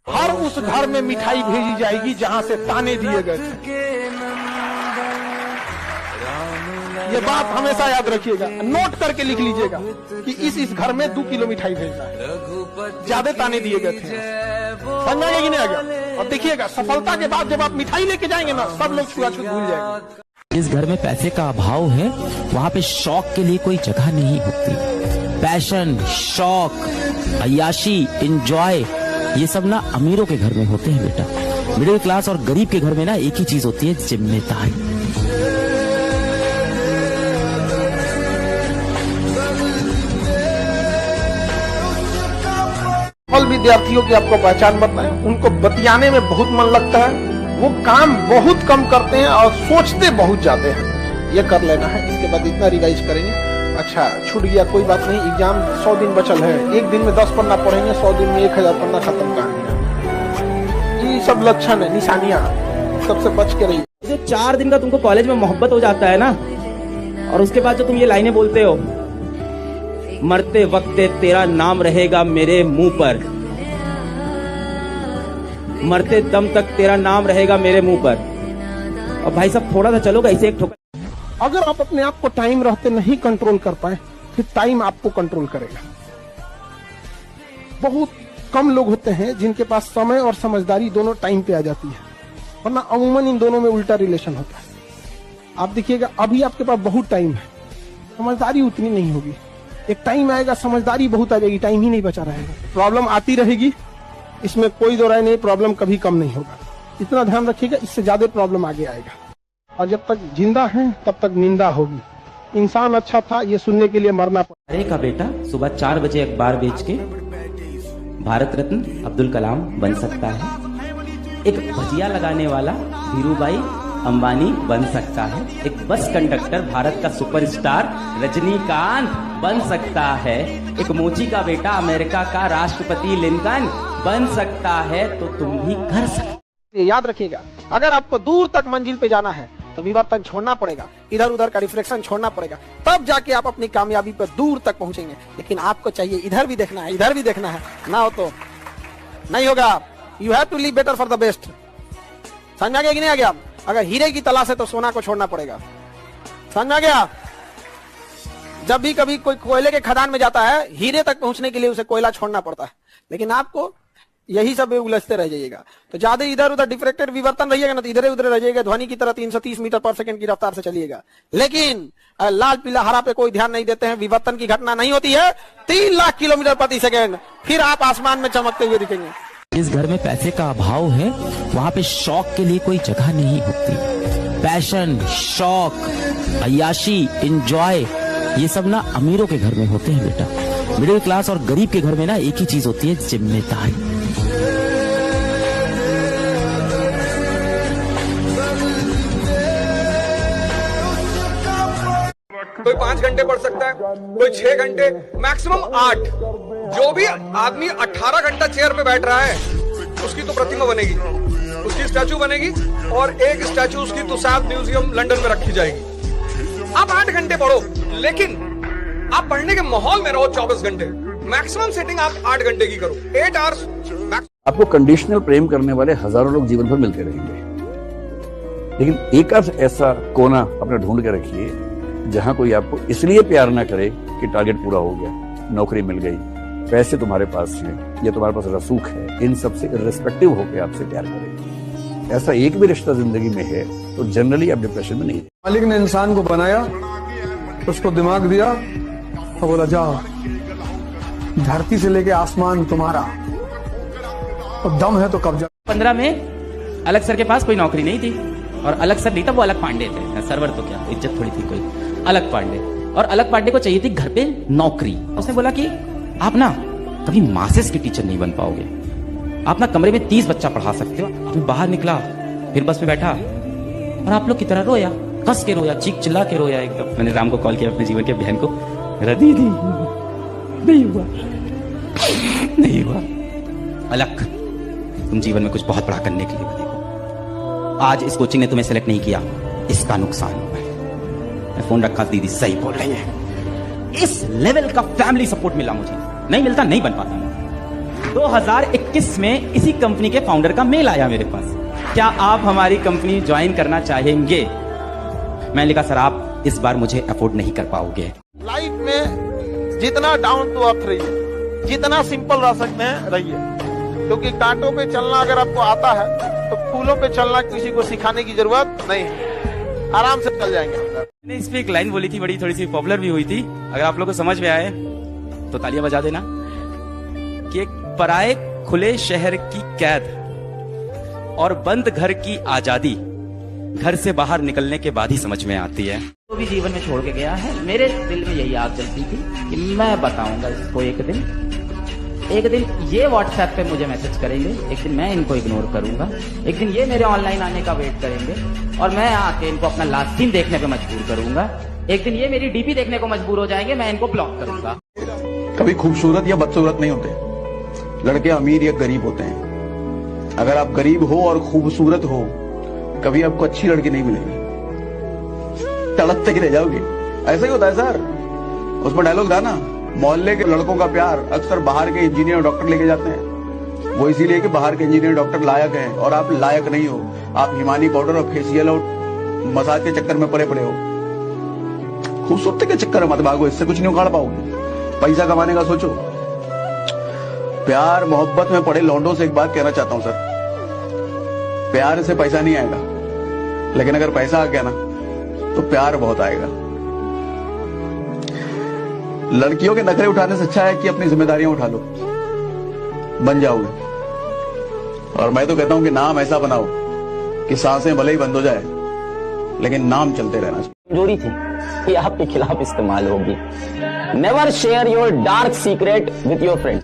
हर उस घर में मिठाई भेजी जाएगी जहां से ताने दिए गए थे। ये बात हमेशा याद रखिएगा, नोट करके लिख लीजिएगा कि इस घर में 2 किलो मिठाई भेजना है, ज्यादा ताने दिए गए थे। समझ में कि नहीं आ गया? और देखिएगा सफलता के बाद जब आप मिठाई लेके जाएंगे ना, सब लोग छुआछूत भूल जाएंगे। जिस घर में पैसे का अभाव है वहाँ पे शौक के लिए कोई जगह नहीं होती। पैशन, शौक, अय्याशी, एंजॉय, ये सब ना अमीरों के घर में होते हैं बेटा। मिडिल क्लास और गरीब के घर में ना एक ही चीज होती है, जिम्मेदारी। सफल विद्यार्थियों की आपको पहचान बताएं, उनको बतियाने में बहुत मन लगता है, वो काम बहुत कम करते हैं और सोचते बहुत ज्यादा हैं। ये कर लेना है, इसके बाद इतना रिवाइज करेंगे, अच्छा छूट गया कोई बात नहीं, एग्जाम 100 दिन बचल है, एक दिन में 10 पन्ना पढ़ेंगे, 100 दिन में 1000 पन्ना खत्म कहानी। ये सब लक्षण है, निशानियां, सबसे बच के रहिए। जो 4 दिन का तुमको कॉलेज में मोहब्बत हो जाता है ना, और उसके बाद जो तुम ये लाइनें बोलते हो, मरते वक्त तेरा नाम रहेगा मेरे मुंह पर, मरते दम तक तेरा नाम रहेगा मेरे मुंह पर। और भाई साहब थोड़ा सा चलोगा इसे एक ठोकर। अगर आप अपने आप को टाइम रहते नहीं कंट्रोल कर पाए, फिर टाइम आपको कंट्रोल करेगा। बहुत कम लोग होते हैं जिनके पास समय और समझदारी दोनों टाइम पे आ जाती है, वरना अमूमन इन दोनों में उल्टा रिलेशन होता है। आप देखिएगा अभी आपके पास बहुत टाइम है, समझदारी उतनी नहीं होगी। एक टाइम आएगा समझदारी बहुत आ जाएगी, टाइम ही नहीं बचा रहेगा, प्रॉब्लम आती रहेगी, इसमें कोई दो राय नहीं, प्रॉब्लम कभी कम नहीं होगा। इतना ध्यान रखिएगा, इससे ज्यादा प्रॉब्लम आगे आएगा। और जब तक जिंदा हैं तब तक निंदा होगी। इंसान अच्छा था ये सुनने के लिए मरना पड़ा। अरे का बेटा सुबह 4 बजे अखबार बेच के भारत रत्न अब्दुल कलाम बन सकता है। एक भजिया लगाने वाला धीरूभाई अंबानी बन सकता है। एक बस कंडक्टर भारत का सुपरस्टार रजनीकांत बन सकता है। एक मोची का बेटा अमेरिका का राष्ट्रपति लिंकन बन सकता है, तो तुम भी कर सकते। याद रखिएगा, अगर आपको दूर तक मंजिल पे जाना है तो विवर्तन छोड़ना पड़ेगा, इधर उधर का रिफ्लेक्शन छोड़ना पड़ेगा, तब जाके आप अपनी कामयाबी पर दूर तक पहुंचेंगे। लेकिन आपको चाहिए इधर भी देखना है, इधर भी देखना है, ना हो तो नहीं होगा। You have to live better for the best. समझ आ गया कि नहीं आ गया? अगर हीरे की तलाश है तो सोना को छोड़ना पड़ेगा। समझ आ गया? जब भी कभी कोई कोयले के खदान में जाता है, हीरे तक पहुंचने के लिए उसे कोयला छोड़ना पड़ता है, लेकिन आपको यही सब उलझते रह जाइएगा। तो ज्यादा इधर उधर डिफ्रेक्टेड विवर्तन रहिएगा ना, तो इधर उधर रह जाइएगा, ध्वनि की तरह 330 मीटर पर सेकंड की रफ्तार से चलिएगा। लेकिन लाल पीला हरा पे कोई ध्यान नहीं देते हैं, विवर्तन की घटना नहीं होती है 3 लाख किलोमीटर प्रति सेकंड, फिर आप आसमान में चमकते हुए दिखेंगे। जिस घर में पैसे का अभाव है वहाँ पे शौक के लिए कोई जगह नहीं होती। पैशन, शौक, अय्याशी, एंजॉय, ये सब ना अमीरों के घर में होते हैं बेटा। मिडिल क्लास और गरीब के घर में ना एक ही चीज होती है, जिम्मेदारी। कोई 5 घंटे पढ़ सकता है, कोई 6 घंटे, मैक्सिमम 8। जो भी आदमी 18 घंटा चेयर पे बैठ रहा है, उसकी तो प्रतिमा बनेगी, उसकी स्टैचू बनेगी, और एक स्टैचू उसकी तुसाद म्यूजियम लंदन में रखी जाएगी। आप 8 घंटे पढ़ो, लेकिन आप पढ़ने के माहौल में रहो 24 घंटे। मैक्सिमम सेटिंग आप 8 घंटे की करो, 8 आवर्स। आपको कंडीशनल प्रेम करने वाले हजारों लोग जीवन भर मिलते रहेंगे, लेकिन एक ऐसा कोना अपना ढूंढ के रखिए जहां कोई आपको इसलिए प्यार ना करे कि टारगेट पूरा हो गया, नौकरी मिल गई, पैसे तुम्हारे पास हैं, या तुम्हारे पास रसूख है, इन सबसे इर्रेस्पेक्टिव होकर आपसे प्यार करेगी। ऐसा एक भी रिश्ता जिंदगी में है तो जनरली आप डिप्रेशन में नहीं। मालिक ने इंसान को बनाया, उसको दिमाग दिया और बोला जाओ धरती से लेके आसमान तुम्हारा, और दम है तो कब्जा। 15 में अलग सर के पास कोई नौकरी नहीं थी, और अलग सर नहीं था, वो अलग पांडे थे। सर्वर तो क्या इज्जत थोड़ी थी कोई, अलग पांडे। और अलग पांडे को चाहिए थी घर पे नौकरी। उसने बोला कि आप ना कभी मासेस के टीचर नहीं बन पाओगे, आप ना कमरे में 30 बच्चा पढ़ा सकते हो। फिर बाहर निकला, फिर बस में बैठा, और आप लोग की तरह रोया, कस के रोया, चीख चिल्ला के रोया एकदम। मैंने राम को कॉल किया, अपने जीवन के बहन को, दीदी नहीं हुआ, नहीं हुआ। अलग तुम जीवन में कुछ बहुत बड़ा करने के लिए बने हो। आज इस कोचिंग ने तुम्हें सेलेक्ट नहीं किया, इसका नुकसान हुआ है। मैं फोन रखा, दीदी सही बोल रही है। इस लेवल का फैमिली सपोर्ट मिला मुझे, नहीं मिलता नहीं बन पाता। 2021 में इसी कंपनी के फाउंडर का मेल आया मेरे पास, क्या आप हमारी कंपनी ज्वाइन करना चाहेंगे? मैं लिखा सर आप इस बार मुझे अफोर्ड नहीं कर पाओगे। लाइफ में जितना डाउन टू अर्थ रहिए, जितना सिंपल रह सकते हैं रहिए, क्योंकि कांटों पे चलना अगर आपको आता है तो फूलों पे चलना किसी को सिखाने की जरूरत नहीं है, आराम से चल जाएंगे। मैंने इस पे एक लाइन बोली थी, बड़ी थोड़ी सी पॉपुलर भी हुई थी, अगर आप लोग को समझ में आए तो तालियां बजा देना, कि एक पराए खुले शहर की कैद और बंद घर की आजादी घर से बाहर निकलने के बाद ही समझ में आती है। तो भी जीवन में छोड़ के गया है, मेरे दिल में यही आग जलती थी कि मैं बताऊंगा इसको एक दिन ये व्हाट्सएप पे मुझे मैसेज करेंगे, एक दिन मैं इनको इग्नोर करूंगा, एक दिन ये मेरे ऑनलाइन आने का वेट करेंगे और मैं आके इनको अपना लास्ट सीन देखने पे मजबूर करूंगा, एक दिन ये मेरी डीपी देखने को मजबूर हो जाएंगे, मैं इनको ब्लॉक करूंगा। कभी खूबसूरत या बदसूरत नहीं होते, लड़के अमीर या गरीब होते हैं। अगर आप गरीब हो और खूबसूरत हो, कभी आपको अच्छी लड़की नहीं मिलेगी, तड़पते ही रह जाओगे। ऐसा ही होता है सर। उसमें डायलॉग था ना, मोहल्ले के लड़कों का प्यार अक्सर बाहर के इंजीनियर डॉक्टर लेके जाते हैं। वो इसीलिए कि बाहर के इंजीनियर डॉक्टर लायक हैं और आप लायक नहीं हो। आप हिमानी पाउडर और फेशियल और मसाज के चक्कर में पड़े हो। खूबसूरती के चक्कर में मत भागो, इससे कुछ नहीं उखाड़ पाओगे। पैसा कमाने का सोचो। प्यार मोहब्बत में पड़े लौंडों से एक बात कहना चाहता हूं सर, प्यार से पैसा नहीं आएगा, लेकिन अगर पैसा आ गया ना तो प्यार बहुत आएगा। लड़कियों के नखरे उठाने से अच्छा है कि अपनी जिम्मेदारियां उठा लो, बन जाओगे। और मैं तो कहता हूं कि नाम ऐसा बनाओ कि सांसें भले ही बंद हो जाए, लेकिन नाम चलते रहना चाहिए। कमजोरी थी कि आपके खिलाफ इस्तेमाल होगी। Never share your dark secret with your friends.